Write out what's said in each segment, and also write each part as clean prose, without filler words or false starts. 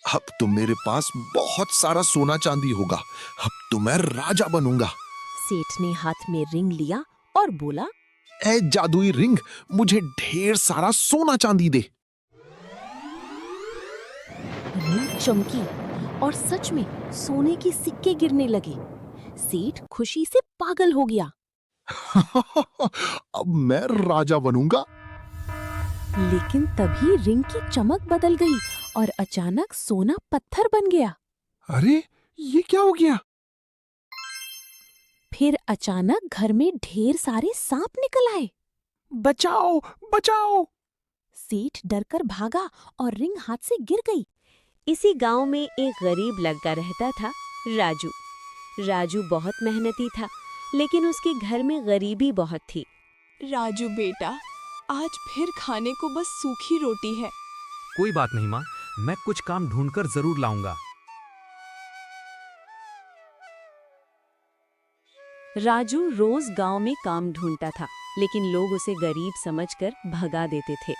अब तो मेरे पास बहुत सारा सोना चांदी होगा। अब तो मैं राजा बनूंगा। सेठ ने हाथ में रिंग लिया और बोला, ए जादुई रिंग, मुझे ढेर सारा सोना चांदी दे। रिंग चमकी और सच में सोने के सिक्के गिरने लगे। सेठ खुशी से पागल हो गया। अब मैं राजा बनूंगा। लेकिन तभी रिंग की चमक बदल गई और अचानक सोना पत्थर बन गया। अरे, ये क्या हो गया? फिर अचानक घर में ढेर सारे सांप निकल आए। बचाओ, बचाओ! सेठ डरकर भागा और रिंग हाथ से गिर गई। इसी गांव में एक गरीब लड़का रहता था, राजू। राजू बहुत मेहनती था, लेकिन उसके घर में गरीबी बहुत थी। राजू बेटा, आज फिर खाने को बस सूखी रोटी है। कोई बात नहीं माँ, मैं कुछ काम ढूंढकर जरूर लाऊंगा। राजू रोज गांव में काम ढूंढता था, लेकिन लोग उसे गरीब समझकर भगा देते थे।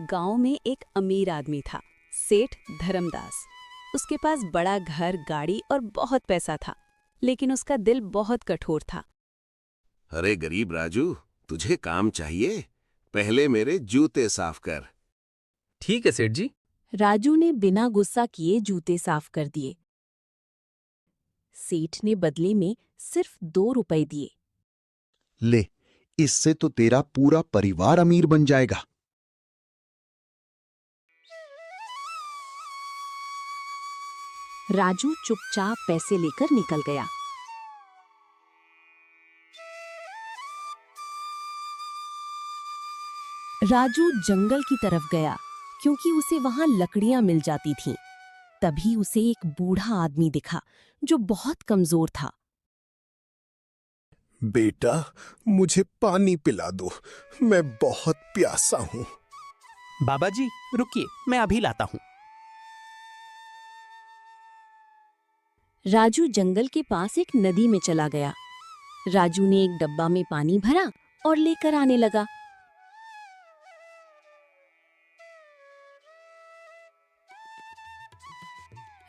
गांव में एक अमीर आदमी था, सेठ धर्मदास। उसके पास बड़ा घर, गाड़ी और बहुत पैसा था, लेकिन उसका दिल बहुत कठोर था। अरे गरीब राजू, तुझे काम चाहिए? पहले मेरे जूते साफ कर। ठीक है सेठ जी। राजू ने बिना गुस्सा किए जूते साफ कर दिए। सेठ ने बदले में सिर्फ 2 रुपए दिए। ले, इससे तो तेरा पूरा परिवार अमीर बन जाएगा। राजू चुपचाप पैसे लेकर निकल गया। राजू जंगल की तरफ गया, क्योंकि उसे वहां लकड़ियां मिल जाती थीं। तभी उसे एक बूढ़ा आदमी दिखा जो बहुत कमजोर था। बेटा, मुझे पानी पिला दो, मैं बहुत प्यासा हूँ। बाबा जी रुकिए, मैं अभी लाता हूँ। राजू जंगल के पास एक नदी में चला गया। राजू ने एक डब्बा में पानी भरा और लेकर आने लगा।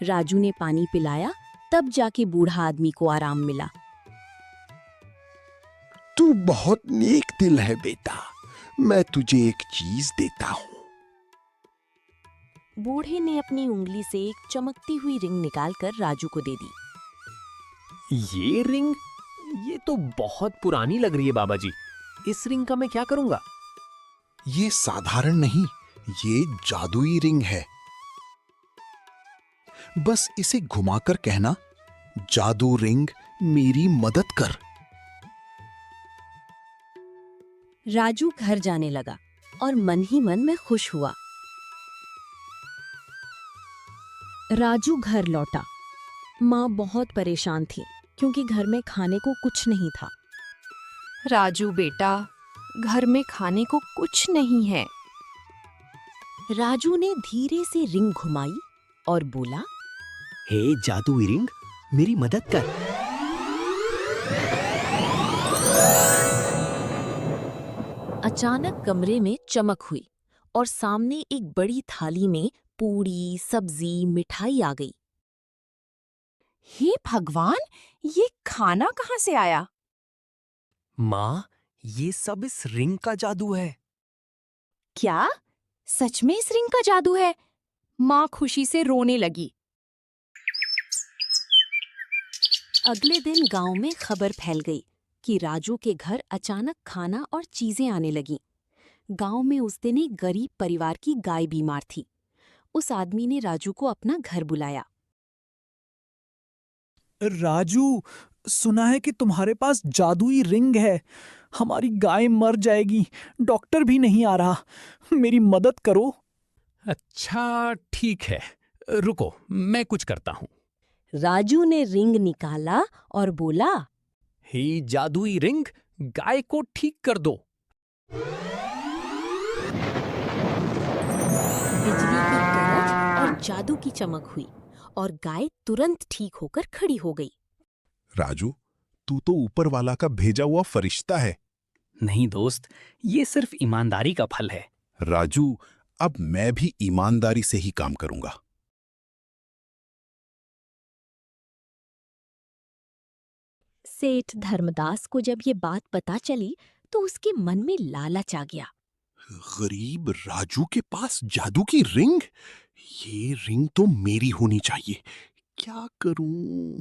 राजू ने पानी पिलाया, तब जाके बूढ़ा आदमी को आराम मिला। तू बहुत नेक दिल है बेटा, मैं तुझे एक चीज देता हूँ। बूढ़े ने अपनी उंगली से एक चमकती हुई रिंग निकालकर राजू को दे दी। ये रिंग, ये तो बहुत पुरानी लग रही है बाबा जी। इस रिंग का मैं क्या करूंगा? ये साधारण नहीं, ये जादुई रिंग है। बस इसे घुमाकर कहना, जादू रिंग मेरी मदद कर। राजू घर जाने लगा और मन ही मन में खुश हुआ। राजू घर लौटा। माँ बहुत परेशान थी, क्योंकि घर में खाने को कुछ नहीं था। राजू बेटा, घर में खाने को कुछ नहीं है। राजू ने धीरे से रिंग घुमाई और बोला, हे जादुई रिंग, मेरी मदद कर। अचानक कमरे में चमक हुई और सामने एक बड़ी थाली में पूड़ी, सब्जी, मिठाई आ गई। हे भगवान, ये खाना कहाँ से आया? माँ, ये सब इस रिंग का जादू है। क्या सच में इस रिंग का जादू है? माँ खुशी से रोने लगी। अगले दिन गांव में खबर फैल गई कि राजू के घर अचानक खाना और चीजें आने लगीं। गांव में उस दिन एक गरीब परिवार की गाय बीमार थी। उस आदमी ने राजू को अपना घर बुलाया। राजू, सुना है कि तुम्हारे पास जादुई रिंग है। हमारी गाय मर जाएगी, डॉक्टर भी नहीं आ रहा। मेरी मदद करो। अच्छा ठीक है, रुको, मैं कुछ करता हूँ। राजू ने रिंग निकाला और बोला, हे जादुई रिंग, गाय को ठीक कर दो। बिजली की गरज और जादू की चमक हुई और गाय तुरंत ठीक होकर खड़ी हो गई। राजू, तू तो ऊपर वाला का भेजा हुआ फरिश्ता है। नहीं दोस्त, ये सिर्फ ईमानदारी का फल है। राजू, अब मैं भी ईमानदारी से ही काम करूंगा। सेठ धर्मदास को जब ये बात पता चली तो उसके मन में लालच आ गया। गरीब राजू के पास जादू की रिंग? ये रिंग तो मेरी होनी चाहिए। क्या करूं?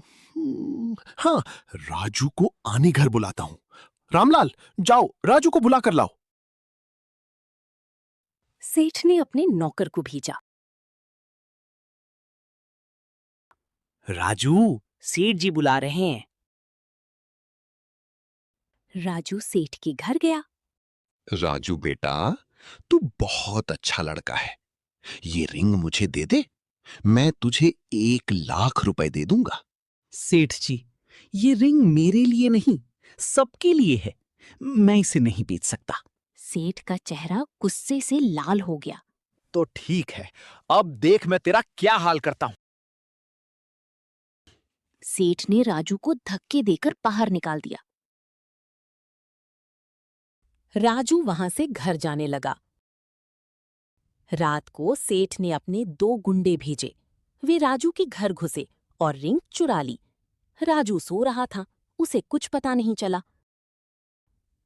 हाँ, राजू को आने घर बुलाता हूं। रामलाल, जाओ राजू को बुला कर लाओ। सेठ ने अपने नौकर को भेजा। राजू, सेठ जी बुला रहे हैं। राजू सेठ के घर गया। राजू बेटा, तू बहुत अच्छा लड़का है। ये रिंग मुझे दे दे, मैं तुझे 1 लाख रुपए दे दूंगा। सेठ जी, ये रिंग मेरे लिए नहीं, सबके लिए है। मैं इसे नहीं बेच सकता। सेठ का चेहरा गुस्से से लाल हो गया। तो ठीक है, अब देख मैं तेरा क्या हाल करता हूं। सेठ ने राजू को धक्के देकर बाहर निकाल दिया। राजू वहां से घर जाने लगा। रात को सेठ ने अपने 2 गुंडे भेजे। वे राजू के घर घुसे और रिंग चुरा ली। राजू सो रहा था, उसे कुछ पता नहीं चला।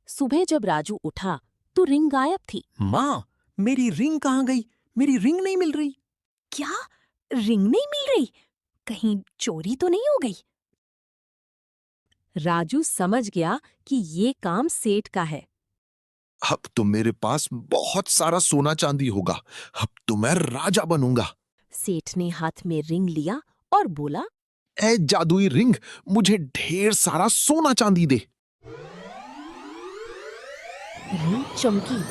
सुबह जब राजू उठा तो रिंग गायब थी। माँ, मेरी रिंग कहाँ गई? मेरी रिंग नहीं मिल रही। क्या? रिंग नहीं मिल रही? कहीं चोरी तो नहीं हो गई? राजू समझ गया कि ये काम सेठ का है। अब तो मेरे पास बहुत सारा सोना चांदी होगा। अब तो मैं राजा बनूंगा। सेठ ने हाथ में रिंग लिया और बोला, ए जादुई रिंग, मुझे ढेर सारा सोना चांदी दे। रिंग चमकी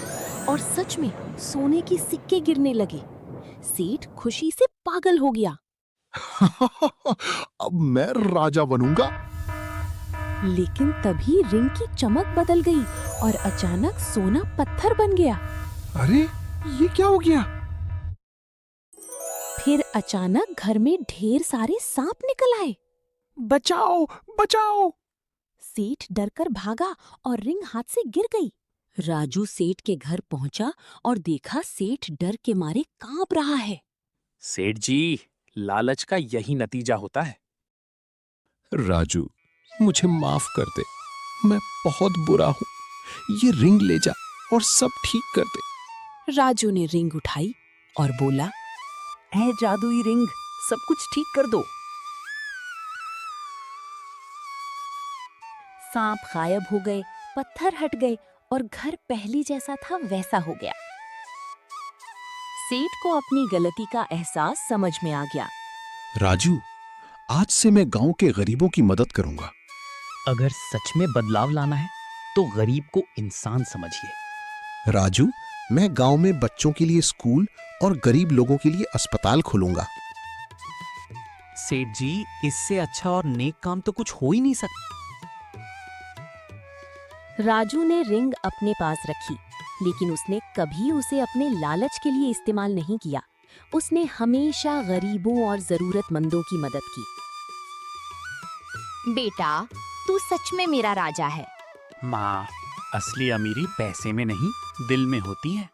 और सच में सोने के सिक्के गिरने लगे। सेठ खुशी से पागल हो गया। अब मैं राजा बनूंगा। लेकिन तभी रिंग की चमक बदल गई और अचानक सोना पत्थर बन गया। अरे, ये क्या हो गया? फिर अचानक घर में ढेर सारे सांप निकल आए। बचाओ, बचाओ! सेठ डरकर भागा और रिंग हाथ से गिर गई। राजू सेठ के घर पहुंचा और देखा सेठ डर के मारे कांप रहा है। सेठ जी, लालच का यही नतीजा होता है। राजू, मुझे माफ कर दे, मैं बहुत बुरा हूं। ये रिंग ले जा और सब ठीक कर दे। राजू ने रिंग उठाई और बोला, ऐ जादुई रिंग, सब कुछ ठीक कर दो। सांप गायब हो गए, पत्थर हट गए और घर पहले जैसा था वैसा हो गया। सेठ को अपनी गलती का एहसास समझ में आ गया। राजू, आज से मैं गांव के गरीबों की मदद करूंगा। अगर सच में बदलाव लाना है तो गरीब को इंसान समझिए। राजू, मैं गांव में बच्चों के लिए स्कूल और गरीब लोगों के लिए अस्पताल खोलूंगा। सेठ जी, इससे अच्छा और नेक काम तो कुछ हो ही नहीं सकता। राजू ने रिंग अपने पास रखी, लेकिन उसने कभी उसे अपने लालच के लिए इस्तेमाल नहीं किया। उसने हमेशा गरीबों और जरूरतमंदों की मदद की। बेटा, तू सच में मेरा राजा है। माँ, असली अमीरी पैसे में नहीं, दिल में होती है।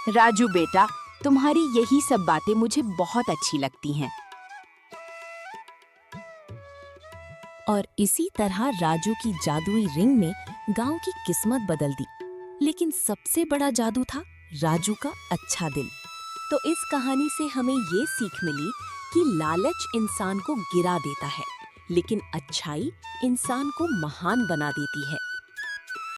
राजू बेटा, तुम्हारी यही सब बातें मुझे बहुत अच्छी लगती हैं। और इसी तरह राजू की जादुई रिंग ने गांव की किस्मत बदल दी। लेकिन सबसे बड़ा जादू था राजू का अच्छा दिल। तो इस कहानी से हमें ये सीख मिली कि लालच इंसान को गिरा देता है, लेकिन अच्छाई इंसान को महान बना देती है।